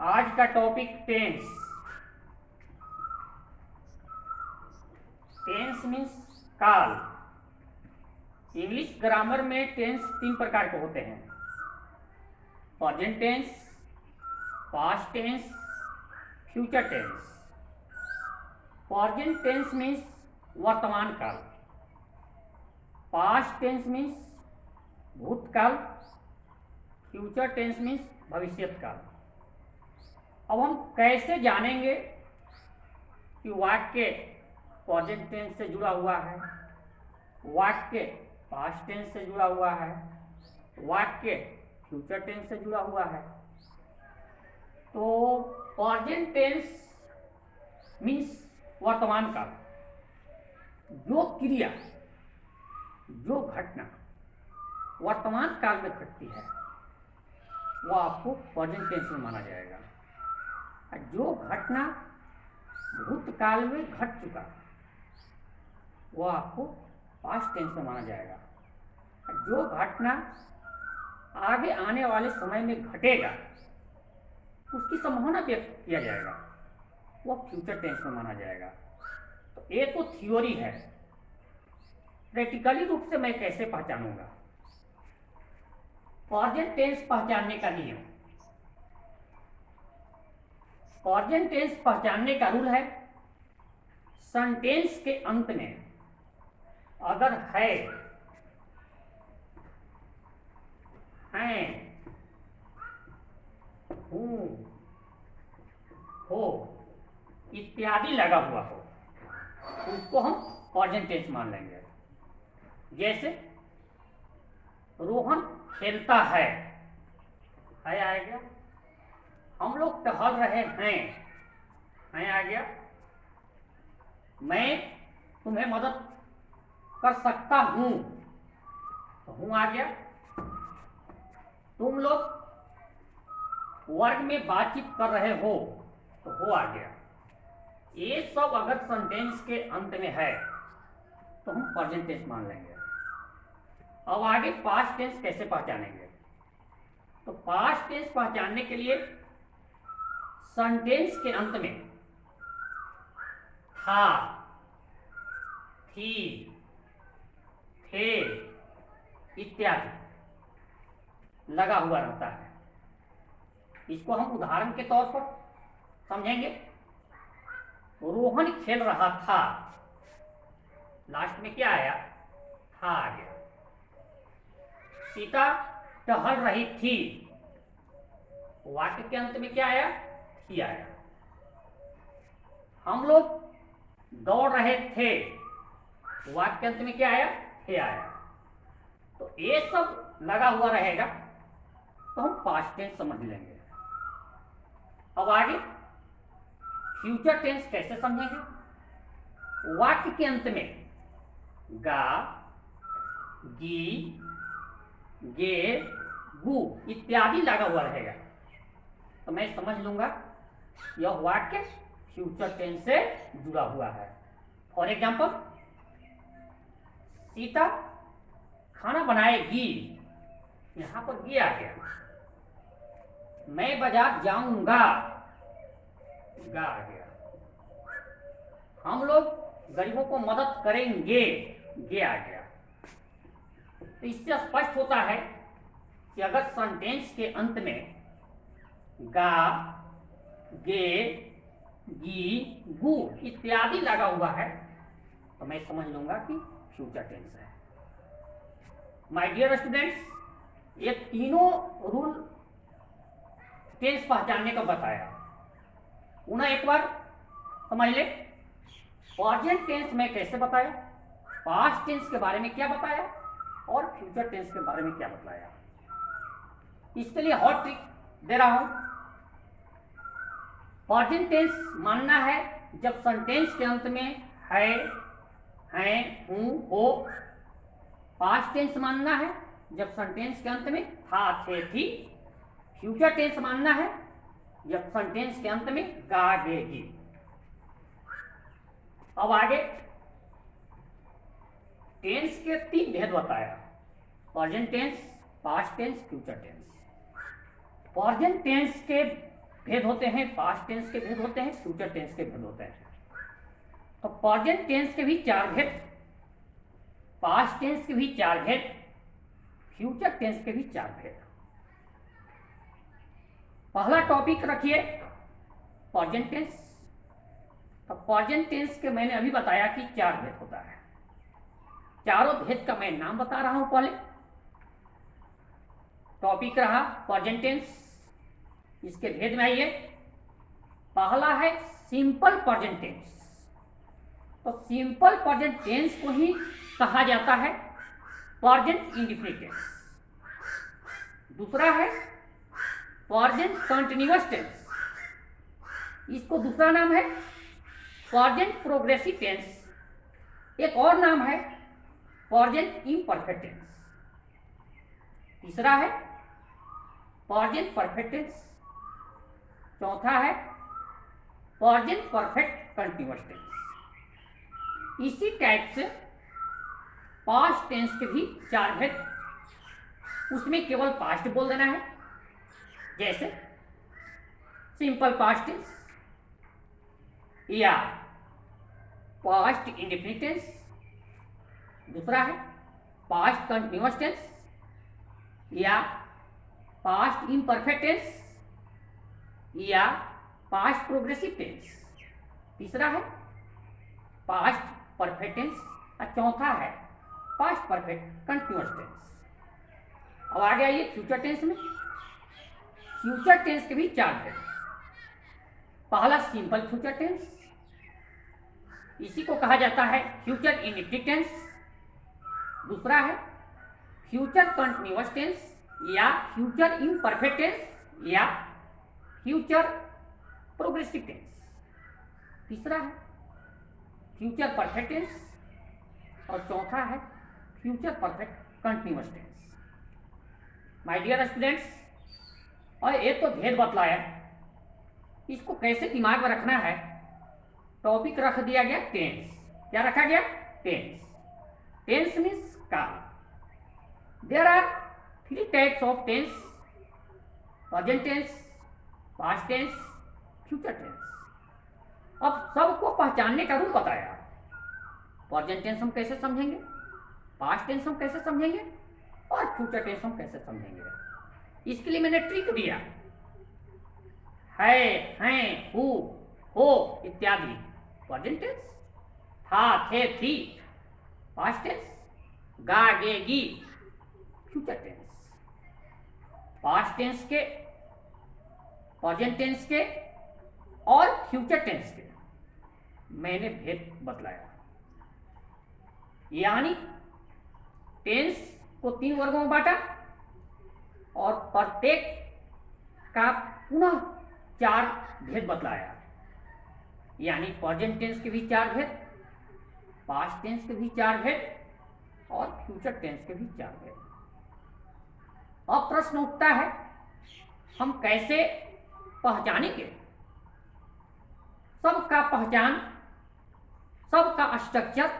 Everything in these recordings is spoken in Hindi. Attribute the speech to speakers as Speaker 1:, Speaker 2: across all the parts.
Speaker 1: आज का टॉपिक टेंस। टेंस मीन्स काल। इंग्लिश ग्रामर में टेंस 3 प्रकार के होते हैं: present tense, past tense, future tense. Present tense means वर्तमान काल, पास्ट टेंस मीन्स भूतकाल, फ्यूचर टेंस मीन्स भविष्यत काल। अब हम कैसे जानेंगे कि वाक्य प्रेजेंट टेंस से जुड़ा हुआ है, वाक्य पास्ट टेंस से जुड़ा हुआ है, वाक्य फ्यूचर टेंस से जुड़ा हुआ है? तो प्रेजेंट टेंस मीन्स वर्तमान काल। जो क्रिया, जो घटना वर्तमान काल में घटती है वो आपको प्रेजेंट टेंस में माना जाएगा। जो घटना भूतकाल में घट चुका वो आपको पास्ट टेंस में माना जाएगा। जो घटना आगे आने वाले समय में घटेगा उसकी संभावना व्यक्त किया जाएगा, वो फ्यूचर टेंस में माना जाएगा। तो ये तो थ्योरी है। प्रैक्टिकली रूप से मैं कैसे पहचानूंगा? प्रेजेंट टेंस पहचानने का नियम, प्रेजेंट टेंस पहचानने का रूल है, सेंटेंस के अंत में अगर है, हैं, हूं, हो इत्यादि लगा हुआ हो तो उसको हम प्रेजेंट टेंस मान लेंगे। जैसे रोहन खेलता है आ गया। हम लोग टहल रहे हैं आ गया। मैं तुम्हें मदद कर सकता हूं तो हूं आ गया। तुम लोग वर्ग में बातचीत कर रहे हो तो हो आ गया। ये सब अगर सेंटेंस के अंत में है तो हम प्रेजेंट टेंस मान लेंगे। अब आगे पास्ट टेंस कैसे पहचानेंगे? तो पास्ट टेंस पहचानने के लिए सेंटेंस के अंत में था, थी, थे इत्यादि लगा हुआ रहता है। इसको हम उदाहरण के तौर पर समझेंगे। रोहन खेल रहा था, लास्ट में क्या आया? था आ गया। सीता टहल रही थी, वाक्य के अंत में क्या आया? थी आया। हम लोग दौड़ रहे थे, वाक्य के अंत में क्या आया? थे आया। तो ये सब लगा हुआ रहेगा तो हम पास्ट टेंस समझ लेंगे। अब आगे फ्यूचर टेंस कैसे समझेंगे? वाक्य के अंत में गा, गी, गे, गु इत्यादि लगा हुआ रहेगा तो मैं समझ लूंगा यह वाक्य फ्यूचर टेंस से जुड़ा हुआ है। फॉर एग्जाम्पल, सीता खाना बनाएगी, यहां पर गी आ गया। मैं बाजार जाऊंगा, गा आ गया। हम लोग गरीबों को मदद करेंगे, गे आ गया। तो इससे स्पष्ट होता है कि अगर सेंटेंस के अंत में गा, गे, गी, गु इत्यादि लगा हुआ है तो मैं समझ लूंगा कि फ्यूचर टेंस है। माय डियर स्टूडेंट्स, ये तीनों रूल टेंस पहचानने का बताया। उन्हें एक बार समझ ले। प्रेजेंट टेंस में कैसे बताया, पास्ट टेंस के बारे में क्या बताया और फ्यूचर टेंस के बारे में क्या बताया। इसके लिए हॉट ट्रिक दे रहा हूं। प्रेजेंट टेंस मानना है जब सेंटेंस के अंत में है, हैं, हूं, हो। पास्ट टेंस मानना है जब सेंटेंस के अंत में था, थे, थी। फ्यूचर टेंस मानना है जब सेंटेंस के अंत में गा, गे, गी। अब आगे टेंस के 3 भेद बताया: present tense, past tense, future tense. Present tense के भेद होते हैं, पास्ट टेंस के भेद होते हैं, फ्यूचर टेंस के भेद होते हैं। तो प्रेजेंट टेंस के भी 4 भेद, पास्ट टेंस के भी 4 भेद, फ्यूचर टेंस के भी 4 भेद। पहला टॉपिक रखिए प्रेजेंट टेंस। तो प्रेजेंट टेंस के मैंने अभी बताया कि 4 भेद होता है। चारों भेद का मैं नाम बता रहा हूं। पहले टॉपिक रहा प्रेजेंट टेंस, इसके भेद में आइए। पहला है सिंपल प्रेजेंट टेंस। तो सिंपल प्रेजेंट टेंस को ही कहा जाता है प्रेजेंट इंडेफिनिट टेंस। दूसरा है प्रेजेंट कंटिन्यूअस टेंस, इसको दूसरा नाम है प्रेजेंट प्रोग्रेसिव टेंस। एक और नाम है प्रेजेंट इम्परफेक्ट टेंस। तीसरा है प्रेजेंट परफेक्ट टेंस। चौथा है प्रेजेंट परफेक्ट कंटिन्यूअस टेंस। इसी टाइप से पास्ट टेंस के भी 4 भेद, उसमें केवल पास्ट बोल देना है। जैसे सिंपल पास्ट टेंस या पास्ट इंडेफिनिट टेंस। दूसरा है पास्ट कंटिन्यूअस टेंस या पास्ट इम्परफेक्ट टेंस या पास्ट प्रोग्रेसिव टेंस। तीसरा है पास्ट परफेक्ट टेंस और चौथा है पास्ट परफेक्ट कंटिन्यूअस टेंस। अब आगे आइए फ्यूचर टेंस में। फ्यूचर टेंस के भी 4 भेद। पहला सिंपल फ्यूचर टेंस, इसी को कहा जाता है फ्यूचर इंडेफिनिट टेंस। दूसरा है फ्यूचर कंटिन्यूअस टेंस या फ्यूचर इम्परफेक्ट टेंस या फ्यूचर प्रोग्रेसिव टेंस। तीसरा है फ्यूचर परफेक्ट टेंस और चौथा है future perfect continuous tense. My dear students, और एक तो भेद बतलाया, इसको कैसे दिमाग में रखना है। टॉपिक रख दिया गया टेंस। क्या रखा गया? टेंस। टेंस मीन्स काल। There are 3 types of tense: present tense, past tense, future tense. अब सबको पहचानने का रूल बताया। प्रेजेंट टेंस हम कैसे समझेंगे, पास्ट टेंस हम कैसे समझेंगे और फ्यूचर टेंस हम कैसे समझेंगे। इसके लिए मैंने ट्रिक दिया है, हैं, हु, हो इत्यादि प्रेजेंट टेंस, था, थे, थी पास्ट टेंस, गा, गे, गी फ्यूचर टेंस। पास्ट टेंस के, प्रेजेंट टेंस के और फ्यूचर टेंस के मैंने भेद बतलाया। यानी टेंस को 3 वर्गों में बांटा और प्रत्येक का पुनः 4 भेद बतलाया। यानी प्रेजेंट टेंस के भी 4 भेद, पास्ट टेंस के भी 4 भेद और फ्यूचर टेंस के भी 4 भेद। अब प्रश्न उठता है, हम कैसे पहचानेंगे? सबका पहचान, सबका स्ट्रक्चर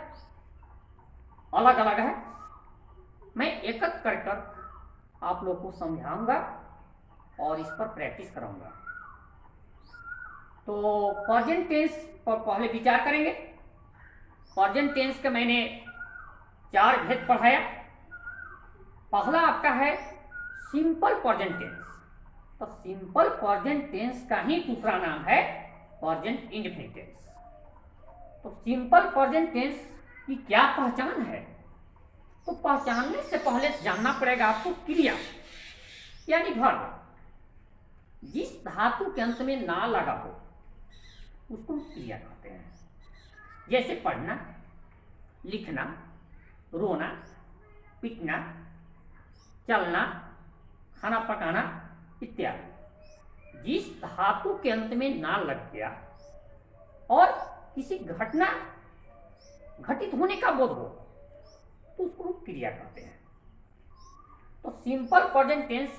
Speaker 1: अलग अलग है। मैं एक एक कर आप लोग को समझाऊंगा और इस पर प्रैक्टिस कराऊंगा। तो प्रेजेंट टेंस पर पहले विचार करेंगे। प्रेजेंट टेंस का मैंने 4 भेद पढ़ाया। पहला आपका है सिंपल प्रेजेंट टेंस। तो सिंपल प्रेजेंट टेंस का ही दूसरा नाम है प्रेजेंट इंडेफिनिट टेंस। तो सिंपल प्रेजेंट टेंस की क्या पहचान है? तो पहचानने से पहले जानना पड़ेगा आपको क्रिया यानी वर्ब। जिस धातु के अंत में ना लगा हो उसको क्रिया कहते हैं। जैसे पढ़ना, लिखना, रोना, पीटना, चलना, खाना पकाना इत्यादि। जिस धातु के अंत में ना लग गया और किसी घटना घटित होने का बोध हो तो उसको हम क्रिया कहते हैं। तो सिंपल प्रेजेंट टेंस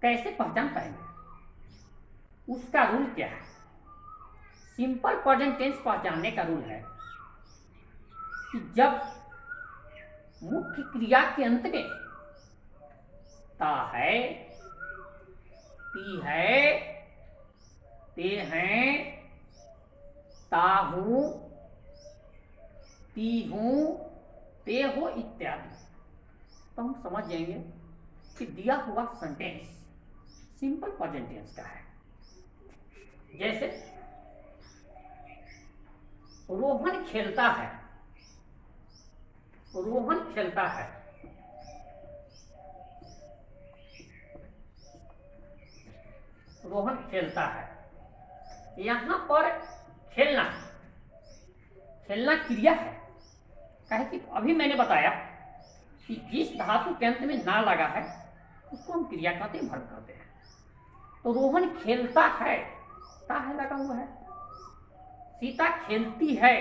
Speaker 1: कैसे पहचान पाएंगे? उसका रूल क्या है? सिंपल प्रेजेंट टेंस पहचानने का रूल है कि जब मुख्य क्रिया के अंत में ता है, ती है, ते हैं, ता हूं, ती हूं, ते हो इत्यादि। तो हम समझ जाएंगे कि दिया हुआ सेंटेंस सिंपल प्रेजेंट टेंस का है। जैसे रोहन खेलता है, रोहन खेलता है, रोहन खेलता है। यहां पर खेलना, खेलना क्रिया है। कहे कि अभी मैंने बताया कि जिस धातु के अंत में ना लगा है उसको हम क्रिया कहते हैं, वर्ब कहते हैं। तो रोहन खेलता है, ता है लगा हुआ है। सीता खेलती है,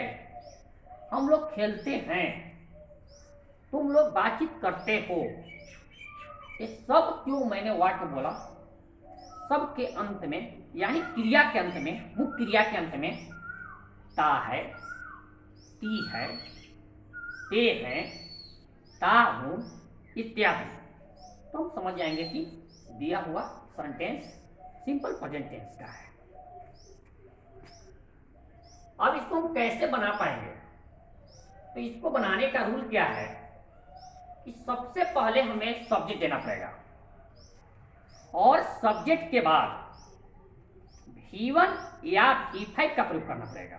Speaker 1: हम लोग खेलते हैं, तुम लोग बातचीत करते हो। ये सब क्यों मैंने वाक्य बोला, सब के अंत में यानी क्रिया के अंत में, मुख्य क्रिया के अंत में ता है, ती है, ते है, ता हूं इत्यादि। तो हम समझ जाएंगे कि दिया हुआ सेंटेंस सिंपल प्रेजेंट टेंस का है। अब इसको हम कैसे बना पाएंगे? तो इसको बनाने का रूल क्या है कि सबसे पहले हमें सब्जेक्ट देना पड़ेगा और सब्जेक्ट के बाद V1 या V5 का प्रयोग करना पड़ेगा।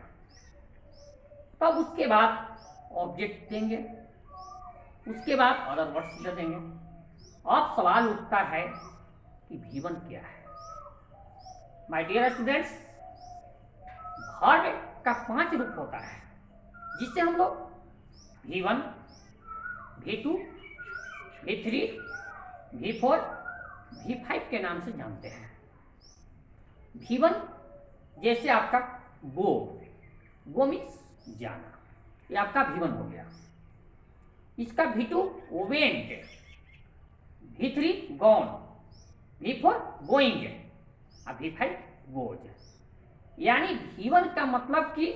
Speaker 1: तब उसके बाद ऑब्जेक्ट देंगे, उसके बाद अदर वर्ड्स दे देंगे। अब सवाल उठता है कि V1 क्या है? माय डियर स्टूडेंट्स, वर्ब का 5 रूप होता है जिससे हम लोग V1, V2, V3, V4, V5 के नाम से जानते हैं। V1 जैसे आपका गो, गो मीन्स जाना, ये आपका V1 हो गया। इसका V2 went, V3 gone, V4 going और V5 गोज। यानी V1 का मतलब कि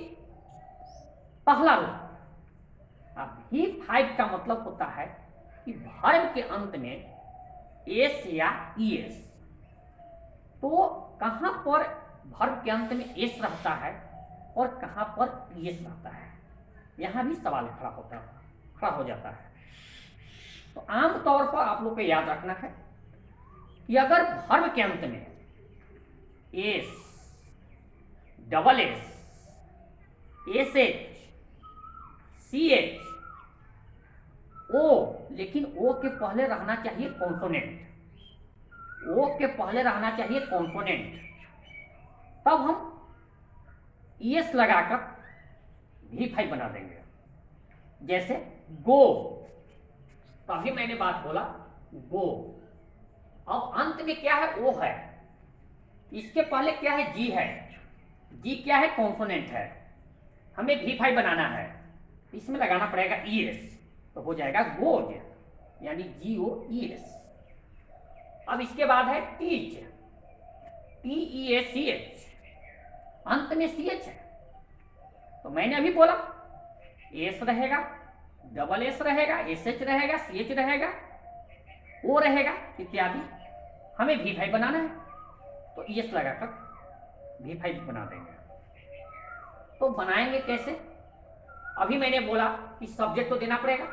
Speaker 1: पहला रूप। अब V5 का मतलब होता है कि वर्ब के अंत में एस या ईएस। तो कहां पर वर्ब के अंत में एस रहता है और कहां पर ईएस रहता है, यहां भी सवाल खड़ा हो जाता है। तो आमतौर पर आप लोग को याद रखना है कि अगर वर्ब के अंत में S, double S, S H, C H, O, लेकिन ओ के पहले रहना चाहिए कॉन्सोनेंट, ओ के पहले रहना चाहिए कॉन्सोनेंट, तब हम ईएस लगाकर V5 बना देंगे। जैसे गो, तभी मैंने बात बोला गो। अब अंत में क्या है? ओ है, इसके पहले क्या है? जी है, जी क्या है? कॉन्सोनेंट है। हमें V5 बनाना है, इसमें लगाना पड़ेगा ईएस, तो हो जाएगा गोज, यानी GOES। अब इसके बाद है टीच, TEACH, अंत में CH है। तो मैंने अभी बोला एस रहेगा, डबल एस रहेगा, SH रहेगा, CH रहेगा, O रहेगा इत्यादि। हमें V5 बनाना है तो ES लगाकर V5 बना देंगे। तो बनाएंगे कैसे? अभी मैंने बोला कि सब्जेक्ट तो देना पड़ेगा,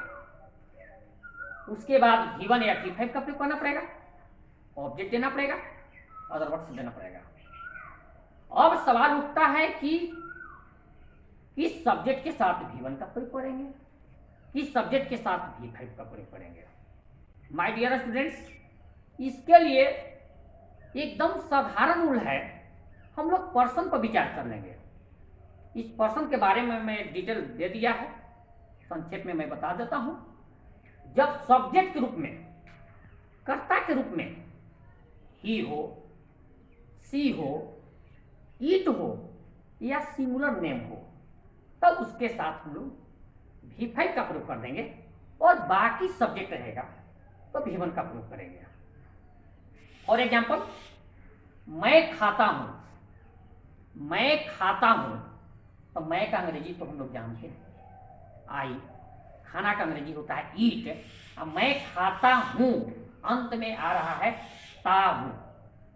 Speaker 1: उसके बाद V1 या V5 का प्रयोग करना पड़ेगा, ऑब्जेक्ट देना पड़ेगा, अदर वर्ड्स देना पड़ेगा। अब सवाल उठता है कि किस सब्जेक्ट के साथ V1 का प्रयोग करेंगे, किस सब्जेक्ट के साथ V5 का प्रयोग करेंगे। माय डियर स्टूडेंट्स, इसके लिए एकदम साधारण रूल है, हम लोग पर्सन पर विचार कर लेंगे। इस पर्सन के बारे में मैं डिटेल दे दिया है, संक्षेप में मैं बता देता हूं। जब सब्जेक्ट के रूप में, कर्ता के रूप में ही हो, सी हो, ईट हो या सिंगुलर नेम हो, तब उसके साथ हम लोग V5 का प्रयोग कर देंगे और बाकी सब्जेक्ट रहेगा तो V1 का प्रयोग करेंगे। फॉर एग्जाम्पल, मैं खाता हूं, मैं खाता हूं, तो मैं का अंग्रेजी तो हम लोग जानते हैं आई, खाना का अंग्रेजी होता है ईट। अब मैं खाता हूं, अंत में आ रहा है ता हूं।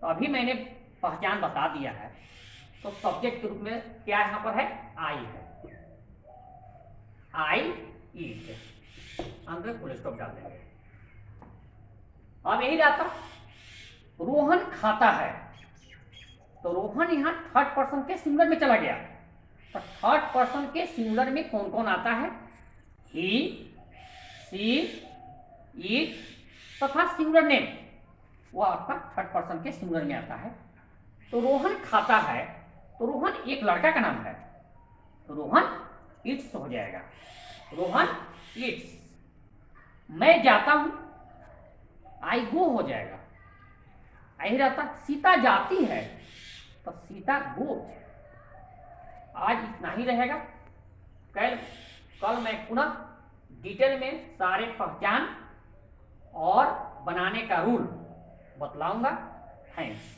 Speaker 1: तो अभी मैंने पहचान बता दिया है तो सब्जेक्ट के रूप में क्या यहाँ पर है, आई है, आई ईट, अंत में फुल स्टॉप डाल देंगे। अब यही रहता, रोहन खाता है, तो रोहन यहाँ थर्ड पर्सन के सिंगुलर में चला गया, तो थर्ड पर्सन के सिंगुलर में कौन कौन आता है, ही, सी, इट तथा सिंगुलर नेम, वो आपका थर्ड पर्सन के सिंगुलर में आता है। तो रोहन खाता है, तो रोहन एक लड़का का नाम है, तो रोहन इट्स हो जाएगा, रोहन इट्स। मैं जाता हूं, आई गो हो जाएगा। यही रहता, सीता जाती है, तो सीता गोज। आज इतना ही रहेगा, कल मैं पुनः डिटेल में सारे पहचान और बनाने का रूल बतलाऊंगा। थैंक्स।